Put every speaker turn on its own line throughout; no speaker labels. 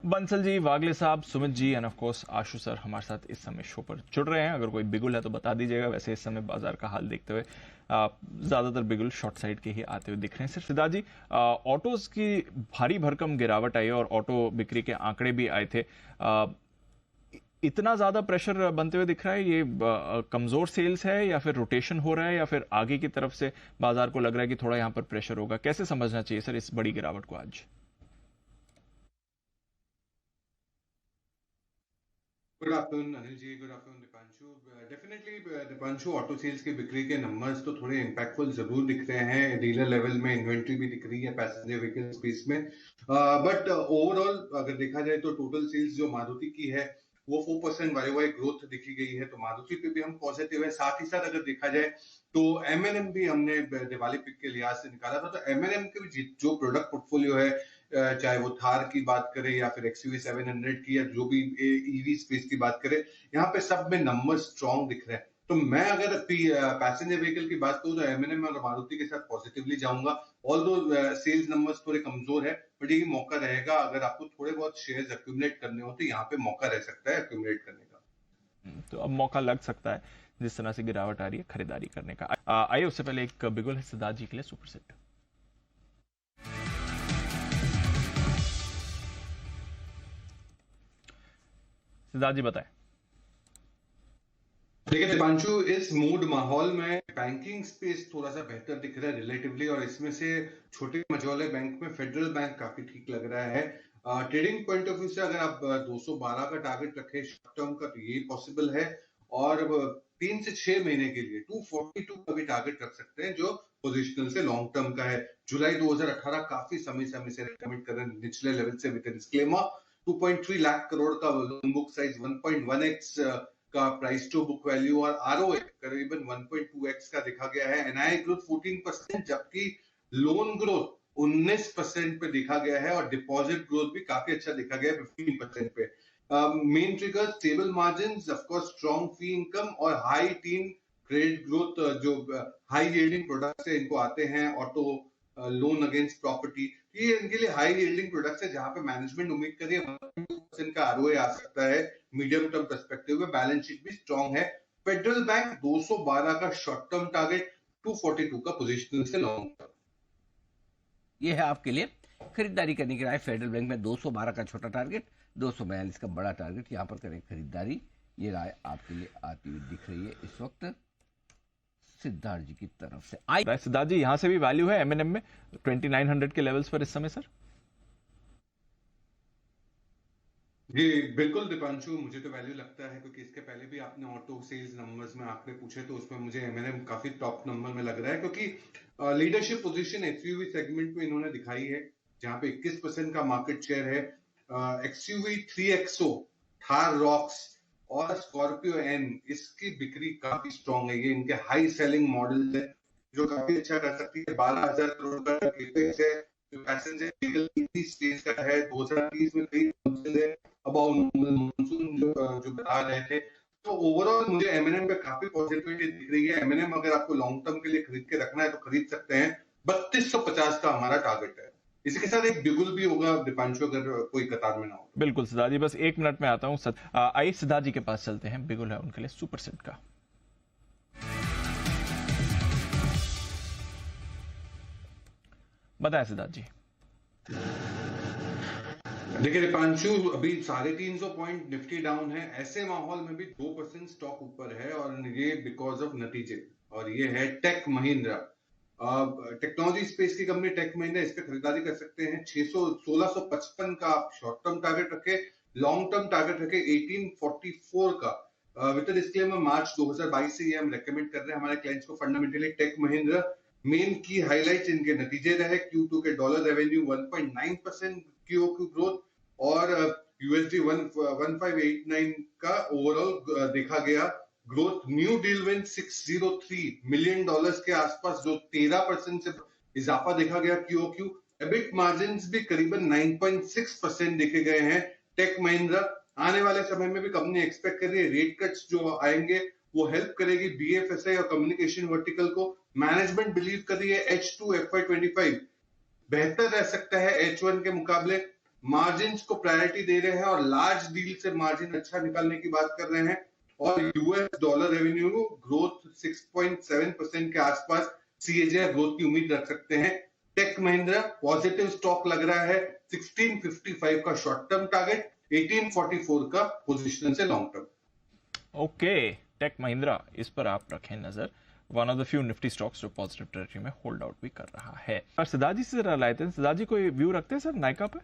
बंसल जी, वागले साहब, Sumit ji and of course Ashu sir हमारे साथ इस समय शो पर जुड़ रहे हैं। अगर कोई बिगुल है तो बता दीजिएगा। वैसे इस समय बाजार का हाल देखते हुए ज्यादातर बिगुल शॉर्ट साइड के ही आते हुए दिख रहे हैं। सिर्फ सिद्धार्थ जी, ऑटोज की भारी भरकम गिरावट आई है और ऑटो बिक्री के आंकड़े भी आए थे। इतना ज्यादा प्रेशर बनते हुए दिख रहा है, ये कमजोर सेल्स है या फिर रोटेशन हो रहा है या फिर आगे की तरफ से बाजार को लग रहा है कि थोड़ा यहां पर प्रेशर होगा? कैसे समझना चाहिए सर इस बड़ी गिरावट को आज?
Good afternoon Anil ji, good afternoon Deepanshu. Definitely Deepanshu, auto sales की बिक्री के नंबर्स तो थोड़े इम्पैक्टफुल जरूर दिख रहे हैं। डीलर लेवल में इन्वेंट्री भी दिख रही है पैसेंजर व्हीकल स्पेस में। बट ओवरऑल अगर देखा जाए तो टोटल सेल्स जो मारुति की है वो 4% वाई ग्रोथ दिखी गई है, तो मारुति पे भी हम पॉजिटिव है। साथ ही साथ अगर देखा जाए तो एमएनएम भी हमने दिवाली पिक के लिहाज से निकाला था, तो एमएनएम के भी जो प्रोडक्ट पोर्टफोलियो है, चाहे वो थार की बात करें या फिर एक्सयूवी 700 की या जो भी ईवी स्पेस की बात करें, यहाँ पे सब में नंबर स्ट्रॉन्ग दिख रहे हैं। तो मैं अगर पैसेंजर व्हीकल की बात करूं तो एमएनएम और मारुति के साथ पॉजिटिवली जाऊंगा। ऑल्दो सेल्स नंबर्स थोड़े कमजोर है, बट ये मौका रहेगा अगर आपको थोड़े बहुत शेयर्स एक्यूमुलेट करने हो तो यहाँ पे मौका रह सकता है एक्यूमुलेट करने का।
तो अब मौका लग सकता है जिस तरह से गिरावट आ रही है खरीदारी करने का। आइए उससे पहले एक बिगुल है सिद्धार्थ जी के लिए सुपर सेट। सिद्धार्थ जी बताएं।
देखिए दीपांशु, इस मूड माहौल में बैंकिंग स्पेस थोड़ा सा बेहतर दिख रहा है रिलेटिवली, और इसमें से छोटे मझोले बैंक में फेडरल बैंक काफी ठीक लग रहा है। ट्रेडिंग पॉइंट ऑफ व्यू से अगर आप 212 का टारगेट रखें शॉर्ट टर्म का तो ये पॉसिबल है, और 3 से 6 महीने के लिए 242 का भी टारगेट रख सकते हैं जो पोजिशनल से लॉन्ग टर्म का है। जुलाई 2018 काफी समय से रिकमेंड कर रहे हैं निचले लेवल से विद डिस्क्लेमर। 2.3 लाख करोड़ का लोन बुक साइज, 1.1x का प्राइस टू बुक वैल्यू, और आरओए करीबन 1.2x का देखा गया है। एनआई ग्रोथ 14%, जबकि लोन ग्रोथ 19% पे देखा गया है, और डिपॉजिट ग्रोथ भी काफी अच्छा देखा गया है 15% पे। Main trigger stable margins, of course strong fee income और हाई टीन क्रेडिट ग्रोथ, जो हाई यील्डिंग प्रोडक्ट्स है इनको आते हैं ऑटो लोन अगेंस्ट प्रॉपर्टी। ये इनके लिए हाई यील्डिंग प्रोडक्ट्स है जहां पे मैनेजमेंट उम्मीद कर रही है 1% का आरओए आ सकता है मीडियम टर्म पर्सपेक्टिव में। बैलेंस शीट भी स्ट्रॉन्ग है। फेडरल बैंक 212 का शॉर्ट टर्म टारगेट, 242 का पोजिशनल से लॉन्ग टर्म।
ये है आपके लिए खरीदारी करने की राय। फेडरल बैंक में 212 का छोटा टारगेट, 242 का बड़ा टारगेट, यहाँ पर करें खरीदारी। ये राय आपके लिए आती हुई दिख रही है इस वक्त सिद्धार्थ जी की तरफ से। आई
सिद्धार्थ जी, यहां से भी वैल्यू है एमएनएम में 2900 के लेवल्स पर इस समय सर?
जी बिल्कुल दीपांशु, मुझे तो वैल्यू लगता है, क्योंकि इसके पहले भी आपने ऑटो सेल्स नंबर्स में आंकड़े पूछे तो उसमें मुझे एमएनएम काफी टॉप नंबर में लग रहा है, क्योंकि लीडरशिप पोजीशन एक्सयूवी सेगमेंट में इन्होंने दिखाई है जहां पे 21% का मार्केट शेयर है। एक्सयूवी 3XO, थार रॉक्स और स्कॉर्पियो एन, इसकी बिक्री काफी स्ट्रॉन्ग है। ये इनके हाई सेलिंग मॉडल है जो काफी अच्छा कर सकती है। 12,000 करोड़ का केपेक्स है जो पैसेंजर व्हीकल स्पेस का है। 2030 में कई है अबाउट मानसून जो बता रहे थे। तो ओवरऑल मुझे एमएनएम पे काफी पॉजिटिविटी दिख रही है। एमएनएम अगर आपको लॉन्ग टर्म के लिए खरीद के रखना है तो खरीद सकते हैं। 3250 का हमारा टारगेट है। इसके साथ एक बिगुल भी होगा दीपांशु, अगर कोई कतार में ना हो।
बिल्कुल सिद्धार्थ जी, बस 1 मिनट में आता हूं। आइए सिद्धार्थ जी के पास चलते हैं। बिगुल है उनके लिए सुपर सेट का। बताएं सिद्धार्थ जी।
देखिए दीपांशु, अभी 350 पॉइंट निफ्टी डाउन है। ऐसे माहौल में भी 2% स्टॉक ऊपर है, और ये बिकॉज ऑफ नतीजे, और ये है टेक महिंद्रा। टेक्नोलॉजी स्पेस की कंपनी टेक महिंद्रा, इस पे खरीदारी कर सकते हैं। 1655 का आप शॉर्ट टर्म टारगेट रखे, लॉन्ग टर्म टारगेट रखे 1844 का। विद डिस्क्लेमर, मार्च 2022 से ये हम रेकमेंड कर रहे हैं हमारे क्लाइंट्स को फंडामेंटली टेक महिंद्रा। मेन की हाइलाइट्स इनके नतीजे रहे। Q2 के डॉलर रेवेन्यू 1.9% क्यूओक्यू ग्रोथ, और यूएसडी 1589 का ओवरऑल देखा गया growth. New deal win $603 million के आसपास, जो 13% से इजाफा देखा गया क्यूओक्यू। एबिट मार्जिन भी करीबन 9.6% देखे गए हैं टेक महिंद्रा। आने वाले समय में भी कंपनी एक्सपेक्ट कर रही है रेट कट्स जो आएंगे वो हेल्प करेगी बीएफएसआई और कम्युनिकेशन वर्टिकल को। मैनेजमेंट बिलीव कर रही है H2 FY25 बेहतर रह सकता है H1 के मुकाबले। मार्जिन को प्रायोरिटी दे रहे हैं और लार्ज डील से मार्जिन अच्छा निकालने की बात कर रहे हैं। और यूएस डॉलर रेवेन्यू ग्रोथ 6.7% के आसपास सीएजीआर ग्रोथ की उम्मीद रख सकते हैं। टेक महिंद्रा पॉजिटिव स्टॉक लग रहा है, 1655 का शॉर्ट टर्म टारगेट, 1844 का पोजीशन से long term.
Okay, Tech Mahindra, इस पर आप रखें नजर। One of the few Nifty stocks जो पॉजिटिव टेरिटरी में होल्ड आउट भी कर रहा है। और सिद्धार्थ जी से जरा लाते हैं, सिद्धार्थ जी कोई व्यू रखते हैं सर नायका पे?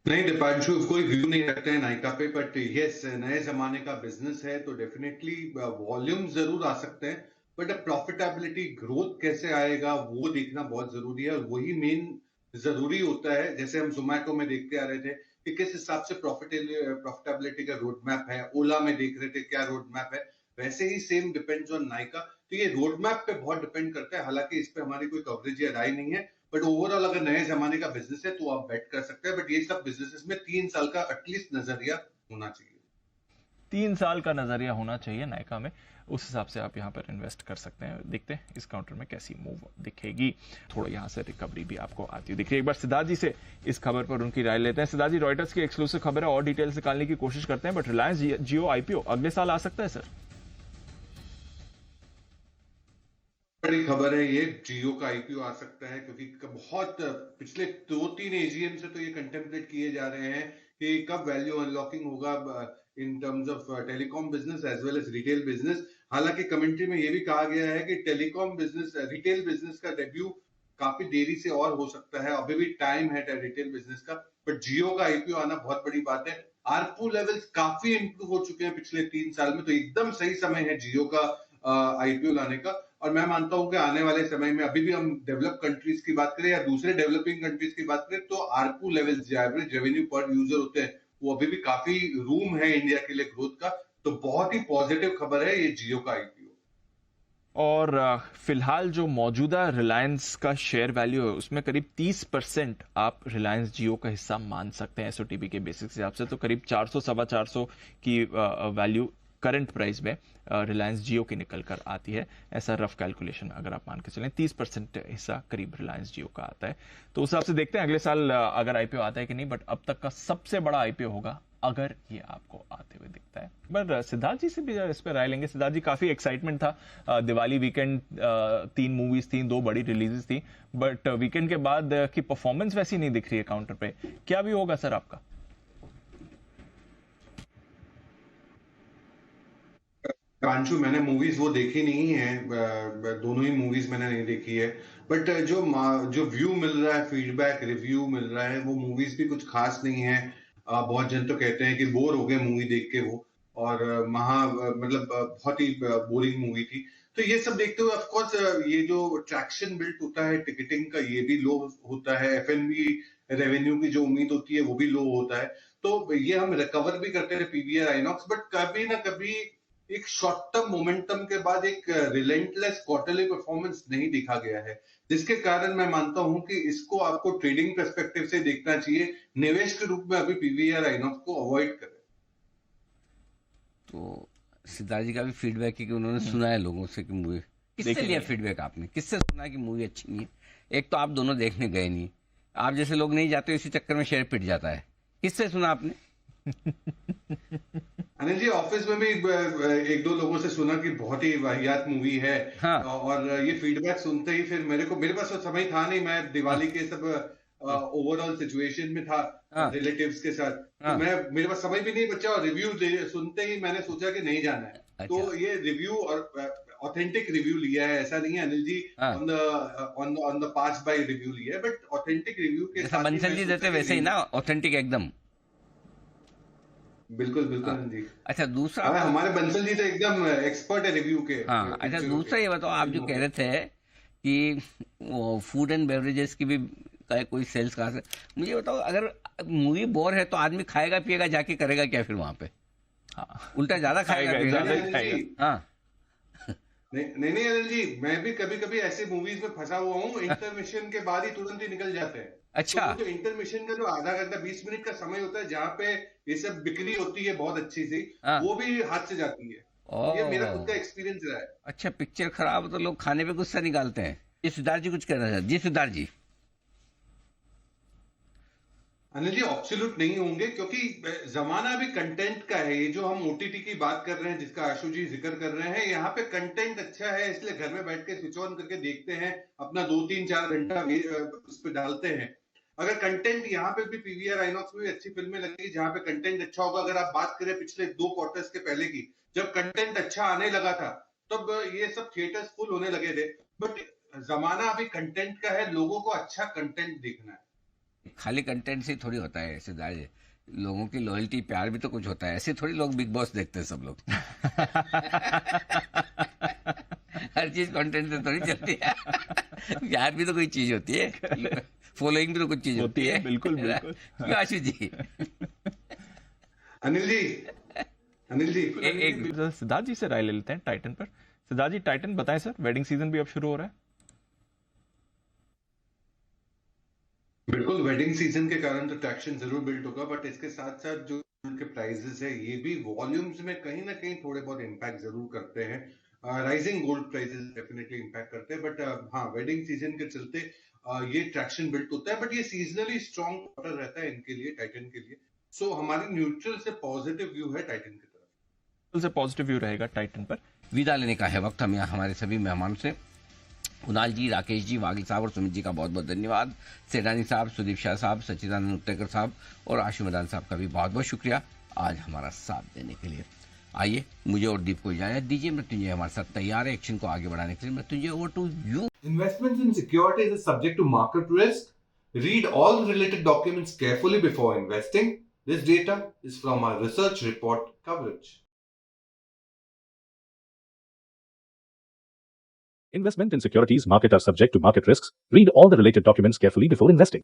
नहीं दीपांशु, कोई व्यू नहीं रखते हैं नायका पे, बट यस नए जमाने का बिजनेस है तो डेफिनेटली वॉल्यूम जरूर आ सकते हैं, बट प्रॉफिटेबिलिटी ग्रोथ कैसे आएगा वो देखना बहुत जरूरी है। और वही मेन जरूरी होता है, जैसे हम जोमैटो में देखते आ रहे थे कि किस हिसाब से प्रॉफिटेबिलिटी का रोड मैप है, ओला में देख रहे थे क्या रोड मैप है, वैसे ही सेम डिपेंड्स ऑन नायका। तो ये रोड मैप पे बहुत डिपेंड करता है, हालांकि इस पे हमारी कोई कवरेज या राय नहीं है, बट ओवरऑल अगर नए जमाने का बिजनेस है तो आप बेट कर सकते हैं। बट ये सब बिजनेसेस में 3 साल का एटलीस्ट नजरिया होना चाहिए।
3 साल का नजरिया होना चाहिए नायका में, उस हिसाब से आप यहाँ पर इन्वेस्ट कर सकते हैं। देखते हैं इस काउंटर में कैसी मूव दिखेगी। थोड़ा यहाँ से रिकवरी भी आपको आती हुई दिख रही है। एक बार सिद्धार्थ जी से इस खबर पर उनकी राय लेते हैं। सिद्धार्थ जी, रॉयटर्स की एक्सक्लूसिव खबर है और डिटेल्स निकालने की कोशिश करते हैं, बट रिलायंस जियो आईपीओ अगले साल आ सकता है सर?
बड़ी खबर है ये, जियो का आईपीओ आ सकता है, क्योंकि बहुत पिछले 2-3 एजीएम से तो ये कंटेम्पलेट किए जा रहे हैं कि कब वैल्यू अनलॉकिंग होगा in terms of telecom business as well as retail business. हालांकि कमेंट्री में ये भी कहा गया है कि टेलीकॉम बिजनेस रिटेल बिजनेस का डेब्यू काफी देरी से और हो सकता है, अभी भी टाइम है रिटेल बिजनेस का, बट जियो का आईपीओ आना बहुत बड़ी बात है। आरपू लेवल्स काफी इंप्रूव हो चुके हैं पिछले 3 साल में, तो एकदम सही समय है जियो का आईपीओ लाने का। और मैं मानता हूं कि आने वाले समय में, अभी भी हम डेवलप कंट्रीज की बात करें या दूसरे डेवलपिंग कंट्रीज की बात करें, तो आरपू लेवल्स जो एवरेज रेवेन्यू पर यूजर होते हैं वो अभी भी काफी रूम है इंडिया के लिए ग्रोथ का। तो बहुत ही पॉजिटिव खबर है ये जियो का आईपीओ।
और फिलहाल जो मौजूदा रिलायंस का शेयर वैल्यू है उसमें करीब 30% आप रिलायंस जियो का हिस्सा मान सकते हैं एसओटीपी के बेसिक हिसाब से। तो करीब 400 सवा 400 की वैल्यू करंट प्राइस में रिलायंस जियो की निकल कर आती है। ऐसा रफ कैलकुलेशन अगर आप मान के चलें, 30% हिस्सा करीब रिलायंस जियो का आता है। तो उस हिसाब से देखते हैं अगले साल अगर आईपीओ आता है कि नहीं, बट अब तक का सबसे बड़ा आईपीओ होगा अगर ये आपको आते हुए दिखता है। पर सिद्धार्थ जी से भी इस पर राय लेंगे। सिद्धार्थ जी, काफी एक्साइटमेंट था, दिवाली वीकेंड 3 मूवीज थी, 2 बड़ी रिलीजेस थी, बट वीकेंड के बाद की परफॉर्मेंस वैसी नहीं दिख रही है काउंटर पे। क्या भी होगा सर आपका?
कांचू, मैंने मूवीज वो देखी नहीं है, दोनों ही मूवीज मैंने नहीं देखी है, बट जो व्यू मिल रहा है, फीडबैक रिव्यू मिल रहा है, वो मूवीज भी कुछ खास नहीं है। बहुत जन तो कहते हैं कि बोर हो गए मूवी देख के वो, और मतलब बहुत ही बोरिंग मूवी थी। तो ये सब देखते हुए ऑफ कोर्स ये जो ट्रैक्शन बिल्ट होता है टिकटिंग का, ये भी लो होता है, एफएनबी रेवेन्यू की जो उम्मीद होती है वो भी लो होता है। तो ये हम रिकवर भी करते हैं पीवीआर आइनॉक्स, बट कभी ना कभी एक शॉर्ट टर्म मोमेंटम के बाद एक रिलेंटलेस क्वार्टरली परफॉर्मेंस नहीं दिखा गया है, जिसके कारण मैं मानता हूं कि इसको आपको ट्रेडिंग पर्सपेक्टिव से देखना चाहिए, निवेश के रूप में अभी पीवीआर आइनॉक्स को अवॉइड करें।
तो सिद्धार्थ जी का भी फीडबैक है कि उन्होंने सुना है लोगों से कि मूवी, किससे लिया फीडबैक आपने, किससे सुना कि मूवी अच्छी नहीं है? एक तो आप दोनों देखने गए नहीं, आप जैसे लोग नहीं जाते, इसी चक्कर में शेयर पिट जाता है। किससे सुना आपने?
अनिल जी, ऑफिस में भी 1-2 लोगों से सुना कि बहुत ही वाहियात मूवी है।
हाँ।
और ये फीडबैक सुनते ही फिर मेरे पास तो समय था नहीं, मैं दिवाली के सब ओवरऑल सिचुएशन में था, रिलेटिव्स के साथ, तो मेरे पास समय भी नहीं बचा, और रिव्यू सुनते ही मैंने सोचा कि नहीं जाना है।
अच्छा।
तो ये रिव्यू और ऑथेंटिक रिव्यू लिया है, ऐसा नहीं है Anil ji on the pass by review लिया है, बट ऑथेंटिक रिव्यू के साथ
बंसल जी देते वैसे ही ना, ऑथेंटिक एकदम।
बिल्कुल बिल्कुल जी।
अच्छा, दूसरा
हमारे बंसल जी तो एकदम एक्सपर्ट है रिव्यू के।
हाँ, अच्छा, दूसरा ये बताओ, आप जो कह रहे थे कि फूड एंड बेवरेजेस की भी कोई सेल्स कहाँ से, मुझे बताओ, अगर मूवी बोर है तो आदमी खाएगा पिएगा जाके, करेगा क्या फिर वहां पे? हाँ, उल्टा ज्यादा खाएगा पिएगा। हाँ,
नहीं अनिल जी, मैं भी कभी कभी ऐसे मूवीज में फंसा हुआ हूँ, इंटरमिशन के बाद ही तुरंत ही निकल जाते हैं।
अच्छा।
तो जो इंटरमिशन का जो आधा घंटा 20 मिनट का समय होता है, जहाँ पे ये सब बिक्री होती है बहुत अच्छी सी, वो भी हाथ से जाती है। ये मेरा खुद का एक्सपीरियंस रहा है।
अच्छा, पिक्चर खराब तो लोग खाने पे गुस्सा निकालते हैं। ये सिद्धार्थ जी कुछ कहना चाहते? जी सिद्धार्थ जी।
अनिल जी ऑब्सोल्यूट नहीं होंगे क्योंकि जमाना भी कंटेंट का है। ये जो हम ओटीटी की बात कर रहे हैं जिसका आशु जी जिक्र कर रहे हैं, यहाँ पे कंटेंट अच्छा है इसलिए घर में बैठ के स्विच ऑन करके देखते हैं, अपना 2 3 4 घंटा उस पर डालते हैं। अगर कंटेंट यहाँ पे भी पीवीआर आइनॉक्स में भी अच्छी फिल्में लगेगी जहां पे कंटेंट अच्छा होगा। अगर आप बात करें पिछले 2 क्वार्टर्स के पहले की, जब कंटेंट अच्छा आने लगा था तब ये सब थिएटर्स फुल होने लगे थे। बट जमाना अभी कंटेंट का है, लोगों को अच्छा कंटेंट देखना है।
खाली कंटेंट से थोड़ी होता है ऐसे जाहिर है, लोगों की लॉयल्टी प्यार भी तो कुछ होता है, ऐसे थोड़ी लोग बिग बॉस देखते हैं सब लोग। हर चीज कंटेंट से थोड़ी चलती है। प्यार भी तो कोई चीज होती है, फॉलोइंग भी तो कुछ चीज होती है।
बिल्कुल बिल्कुल।
क्यों आशु जी?
अनिल जी, अनिल जी,
सिद्धार्थ जी से राय ले लेते हैं टाइटन पर। सिद्धार्थ जी, टाइटन बताएं सर, वेडिंग सीजन भी अब शुरू हो रहा है।
बिल्कुल वेडिंग सीजन के कारण तो ट्रैक्शन जरूर बिल्ड होगा, बट इसके साथ साथ जो उनके प्राइजेस है ये भी वॉल्यूम्स में कहीं ना कहीं थोड़े बहुत इम्पैक्ट जरूर करते हैं। Rising gold prices definitely impact करते हैं, बट हाँ वेडिंग सीजन के चलते ये ट्रैक्शन बिल्ड होता है। बट ये सीजनली स्ट्रॉन्ग क्वार्टर रहता है इनके लिए, टाइटन के लिए। सो हमारी न्यूट्रल से पॉजिटिव व्यू है टाइटन की तरफ।
से पॉजिटिव व्यू रहेगा टाइटन पर।
विदा लेने का है वक्त। हम यहाँ हमारे सभी मेहमानों से कुणाल जी, राकेश जी, वागिल साहब और सुमित जी का बहुत बहुत धन्यवाद। सेठानी साहब, सुदीप शाह साहब, सच्चिदानंद उत्तरकर साहब और आशु मदान साहब का भी बहुत बहुत शुक्रिया आज हमारा साथ देने के लिए। आइए मुझे और दीप को इजाजत दीजिए। मृत्युंजय हमारे साथ तैयार है एक्शन को आगे बढ़ाने के लिए। Mrityunjay, over to you.
Investments in securities is subject to market risk. Read all the related documents carefully before investing. This data is from our research report coverage.
Investment in securities market are subject to market risks. Read all the related documents carefully before investing.